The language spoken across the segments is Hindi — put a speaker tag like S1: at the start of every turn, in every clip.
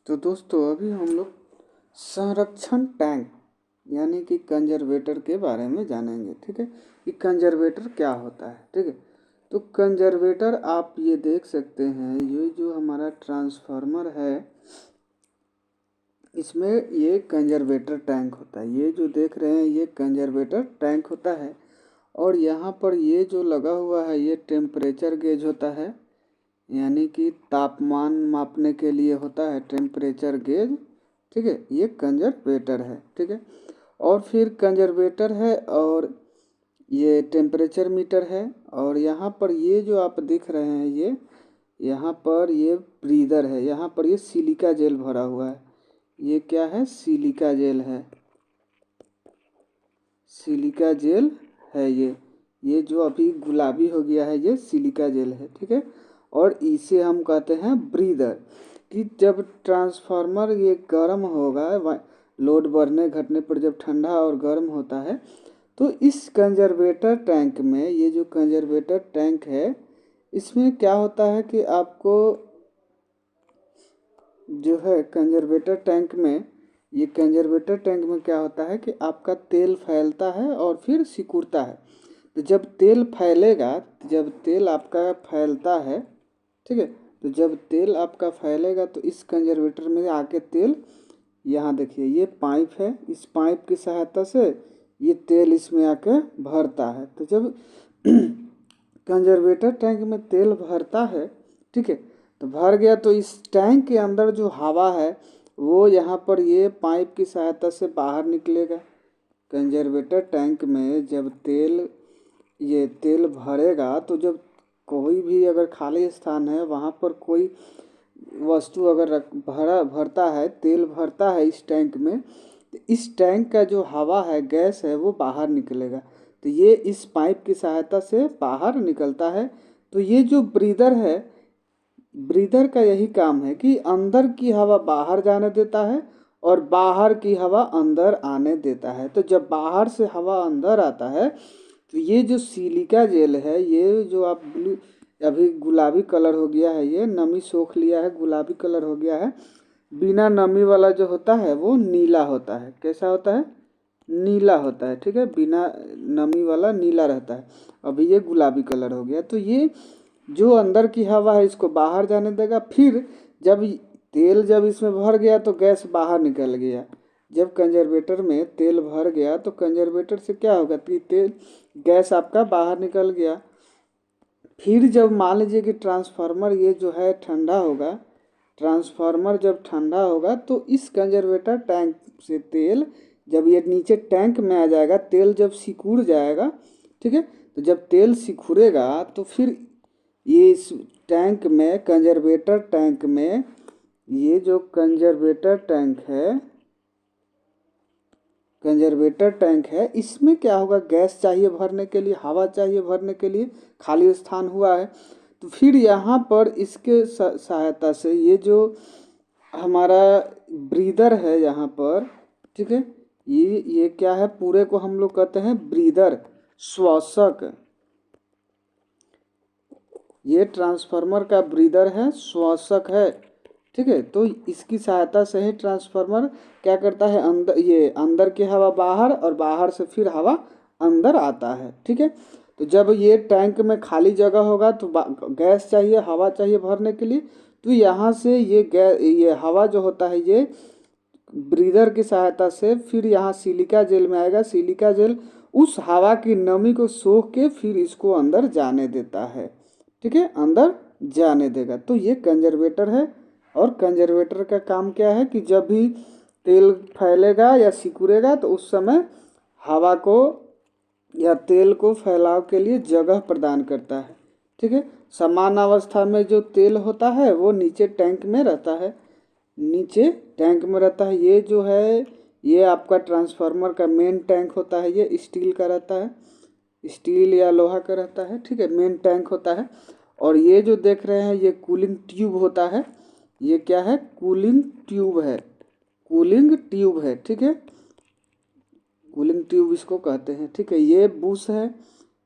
S1: तो दोस्तों अभी हम लोग संरक्षण टैंक यानी कि कंजर्वेटर के बारे में जानेंगे। ठीक है, कि कंजर्वेटर क्या होता है। ठीक है, तो कंजर्वेटर आप ये देख सकते हैं, ये जो हमारा ट्रांसफार्मर है इसमें ये कंजर्वेटर टैंक होता है। ये जो देख रहे हैं ये कंजर्वेटर टैंक होता है। और यहाँ पर ये जो लगा हुआ है ये टेम्परेचर गेज होता है, यानी कि तापमान मापने के लिए होता है टेम्परेचर गेज। ठीक है, ये कंजर्वेटर है। ठीक है, और फिर कंजर्वेटर है और ये टेम्परेचर मीटर है। और यहाँ पर ये जो आप दिख रहे हैं ये यहाँ पर ये ब्रीदर है। यहाँ पर ये सिलिका जेल भरा हुआ है। ये क्या है? सिलिका जेल है। सिलिका जेल है ये जो अभी गुलाबी हो गया है ये सिलिका जेल है। ठीक है, और इसे हम कहते हैं ब्रीदर। कि जब ट्रांसफार्मर ये गर्म होगा, लोड बढ़ने घटने पर जब ठंडा और गर्म होता है तो इस कंजर्वेटर टैंक में, ये जो कंजर्वेटर टैंक है इसमें क्या होता है कि आपको जो है कंजर्वेटर टैंक में, ये कंजर्वेटर टैंक में क्या होता है कि आपका तेल फैलता है और फिर सिकुड़ता है। तो जब तेल फैलेगा, जब तेल आपका फैलता है, ठीक है, तो जब तेल आपका फैलेगा तो इस कंजर्वेटर में आके तेल, यहाँ देखिए ये पाइप है, इस पाइप की सहायता से ये तेल इसमें आके भरता है। तो जब कंजर्वेटर टैंक में तेल भरता है, ठीक है, तो भर गया तो इस टैंक के अंदर जो हवा है वो यहाँ पर ये पाइप की सहायता से बाहर निकलेगा। कंजर्वेटर टैंक में जब ये तेल भरेगा तो जब कोई भी अगर खाली स्थान है वहाँ पर कोई वस्तु अगर भरता है, तेल भरता है इस टैंक में, तो इस टैंक का जो हवा है, गैस है, वो बाहर निकलेगा। तो ये इस पाइप की सहायता से बाहर निकलता है। तो ये जो ब्रीदर है, ब्रीदर का यही काम है कि अंदर की हवा बाहर जाने देता है और बाहर की हवा अंदर आने देता है। तो जब बाहर से हवा अंदर आता है तो ये जो सिलिका जेल है, ये जो आप ब्लू, अभी गुलाबी कलर हो गया है, ये नमी सोख लिया है, गुलाबी कलर हो गया है। बिना नमी वाला जो होता है वो नीला होता है। कैसा होता है? नीला होता है। ठीक है, बिना नमी वाला नीला रहता है। अभी ये गुलाबी कलर हो गया। तो ये जो अंदर की हवा है इसको बाहर जाने देगा। फिर जब इसमें भर गया तो गैस बाहर निकल गया। जब कंजर्वेटर में तेल भर गया तो कंजर्वेटर से क्या होगा कि गैस आपका बाहर निकल गया। फिर जब मान लीजिए कि ट्रांसफार्मर ये जो है ठंडा होगा, ट्रांसफार्मर जब ठंडा होगा तो इस कंजर्वेटर टैंक से तेल जब ये नीचे टैंक में आ जाएगा, तेल जब सिकुड़ जाएगा, ठीक है, तो जब तेल सिकुड़ेगा तो फिर ये इस टैंक में, कंजर्वेटर टैंक में, ये जो कंजर्वेटर टैंक है इसमें क्या होगा, गैस चाहिए भरने के लिए, हवा चाहिए भरने के लिए, खाली स्थान हुआ है। तो फिर यहाँ पर इसके सहायता से ये जो हमारा ब्रीदर है यहाँ पर, ठीक है, ये क्या है, पूरे को हम लोग कहते हैं ब्रीदर, श्वासक। ये ट्रांसफार्मर का ब्रीदर है, श्वासक है। ठीक है, तो इसकी सहायता से ही ट्रांसफार्मर क्या करता है, अंदर की हवा बाहर और बाहर से फिर हवा अंदर आता है। ठीक है, तो जब ये टैंक में खाली जगह होगा तो गैस चाहिए, हवा चाहिए भरने के लिए, तो यहाँ से ये हवा जो होता है ये ब्रीदर की सहायता से फिर यहाँ सिलिका जेल में आएगा। सिलिका जेल उस हवा की नमी को सोख के फिर इसको अंदर जाने देता है। ठीक है, अंदर जाने देगा। तो ये कंजर्वेटर है। और कंजर्वेटर का काम क्या है कि जब भी तेल फैलेगा या सिकुड़ेगा तो उस समय हवा को या तेल को फैलाव के लिए जगह प्रदान करता है। ठीक है, समान अवस्था में जो तेल होता है वो नीचे टैंक में रहता है, नीचे टैंक में रहता है। ये जो है ये आपका ट्रांसफार्मर का मेन टैंक होता है, ये स्टील का रहता है, स्टील या लोहा का रहता है। ठीक है, मेन टैंक होता है। और ये जो देख रहे हैं ये कूलिंग ट्यूब होता है। ये क्या है? कूलिंग ट्यूब है, कूलिंग ट्यूब है। ठीक है, कूलिंग ट्यूब इसको कहते हैं। ठीक है, ये बुश है,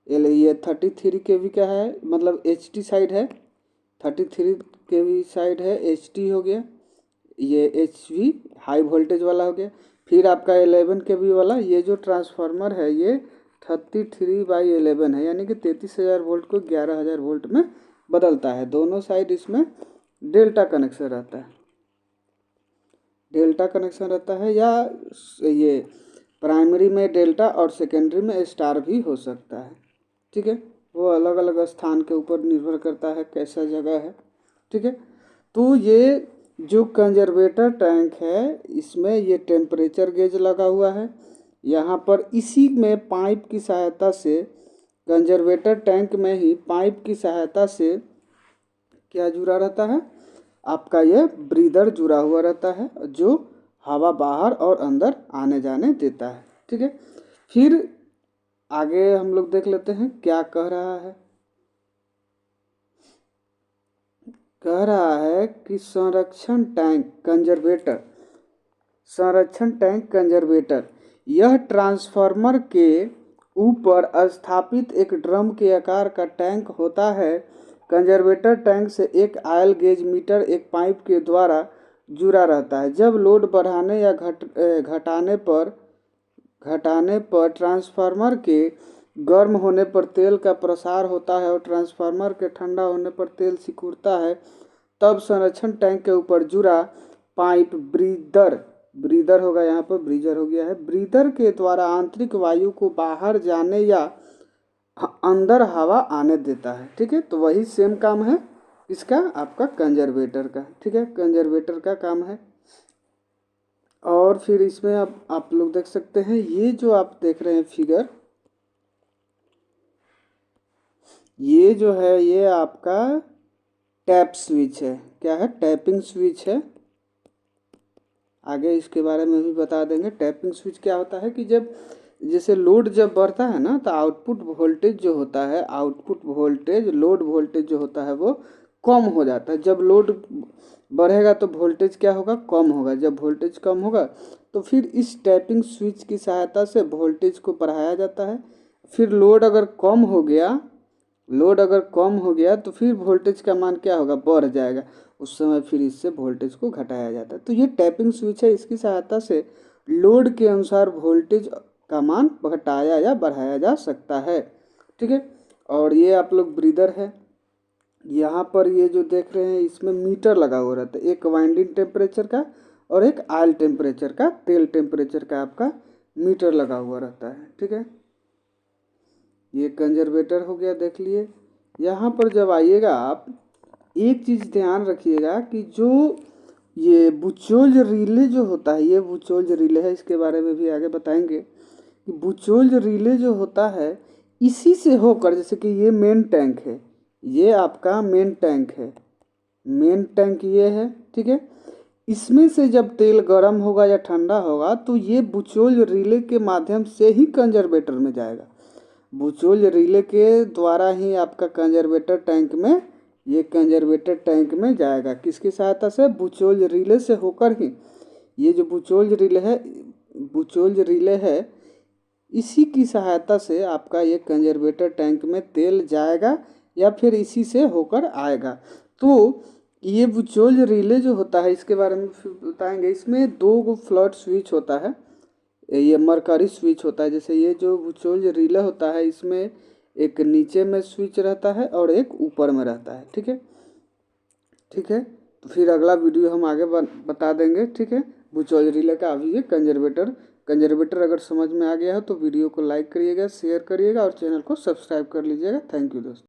S1: ये 33 kV का है, मतलब HT साइड है, 33 kV साइड है, HT हो गया, ये HV हाई वोल्टेज वाला हो गया। फिर आपका 11 kV वाला, ये जो ट्रांसफार्मर है ये 33/11 है, यानी कि 33,000 वोल्ट को 11,000 वोल्ट में बदलता है। दोनों साइड इसमें डेल्टा कनेक्शन रहता है, डेल्टा कनेक्शन रहता है, या ये प्राइमरी में डेल्टा और सेकेंडरी में स्टार भी हो सकता है। ठीक है, वो अलग अलग स्थान के ऊपर निर्भर करता है कैसा जगह है। ठीक है, तो ये जो कंजर्वेटर टैंक है इसमें ये टेम्परेचर गेज लगा हुआ है। यहाँ पर इसी में पाइप की सहायता से, कंजर्वेटर टैंक में ही पाइप की सहायता से क्या जुड़ा रहता है, आपका ये ब्रीदर जुड़ा हुआ रहता है जो हवा बाहर और अंदर आने जाने देता है। ठीक है, फिर आगे हम लोग देख लेते हैं क्या कह रहा है। कह रहा है कि संरक्षण टैंक कंजर्वेटर यह ट्रांसफार्मर के ऊपर स्थापित एक ड्रम के आकार का टैंक होता है। कंजर्वेटर टैंक से एक आयल गेज मीटर एक पाइप के द्वारा जुड़ा रहता है। जब लोड बढ़ाने या घटाने पर ट्रांसफार्मर के गर्म होने पर तेल का प्रसार होता है और ट्रांसफार्मर के ठंडा होने पर तेल सिकुड़ता है। तब संरक्षण टैंक के ऊपर जुड़ा पाइप ब्रीदर होगा, यहाँ पर ब्रीजर हो गया है, ब्रीदर के द्वारा आंतरिक वायु को बाहर जाने या अंदर हवा आने देता है। ठीक है, तो वही सेम काम है इसका, आपका कंजर्वेटर का। ठीक है, कंजर्वेटर का काम है। और फिर इसमें अब आप लोग देख सकते हैं, ये जो आप देख रहे हैं फिगर, ये जो है ये आपका टैप स्विच है। क्या है? टैपिंग स्विच है। आगे इसके बारे में भी बता देंगे। टैपिंग स्विच क्या होता है कि जब जैसे लोड जब बढ़ता है ना, तो आउटपुट वोल्टेज जो होता है, लोड वोल्टेज जो होता है वो कम हो जाता है। जब लोड बढ़ेगा तो वोल्टेज क्या होगा? कम होगा। जब वोल्टेज कम होगा तो फिर इस टैपिंग स्विच की सहायता से वोल्टेज को बढ़ाया जाता है। फिर लोड अगर कम हो गया तो फिर वोल्टेज का मान क्या होगा? बढ़ जाएगा। उस समय फिर इससे वोल्टेज को घटाया जाता है। तो ये टैपिंग स्विच है, इसकी सहायता से लोड के अनुसार वोल्टेज का मान घटाया या बढ़ाया जा सकता है। ठीक है, और ये आप लोग ब्रीदर है। यहाँ पर ये जो देख रहे हैं इसमें मीटर लगा हुआ रहता है, एक वाइंडिंग टेम्परेचर का और एक ऑयल टेम्परेचर का, तेल टेम्परेचर का आपका मीटर लगा हुआ रहता है। ठीक है, ये कंजर्वेटर हो गया, देख लिए। यहाँ पर जब आइएगा आप एक चीज़ ध्यान रखिएगा कि जो ये बुचोल्ज रिले जो होता है, ये बुचोल्ज रिले है, इसके बारे में भी आगे बताएंगे कि बुचोल्ज रिले जो होता है इसी से होकर, जैसे कि ये मेन टैंक है, ये आपका मेन टैंक है, मेन टैंक ये है। ठीक है, इसमें से जब तेल गर्म होगा या ठंडा होगा तो ये बुचोल्ज रिले के माध्यम से ही कंजर्वेटर में जाएगा। बुचोल्ज रिले के द्वारा ही आपका कंजर्वेटर टैंक में, ये कंजर्वेटर टैंक में जाएगा। किसकी सहायता से? बुचोल्ज रिले से होकर ही। ये जो बुचोल्ज रिले है इसी की सहायता से आपका ये कंजर्वेटर टैंक में तेल जाएगा या फिर इसी से होकर आएगा। तो ये बुचोल्ज रिले जो होता है इसके बारे में बताएंगे। इसमें 2 फ्लैट स्विच होता है, ये मरकरी स्विच होता है। जैसे ये जो बुचोल्ज रिले होता है इसमें एक नीचे में स्विच रहता है और एक ऊपर में रहता है। ठीक है, तो फिर अगला वीडियो हम आगे बता देंगे। ठीक है, बुचोल्ज रिले का। अभी ये कंजर्वेटर अगर समझ में आ गया हो तो वीडियो को लाइक करिएगा, शेयर करिएगा और चैनल को सब्सक्राइब कर लीजिएगा। थैंक यू दोस्तों।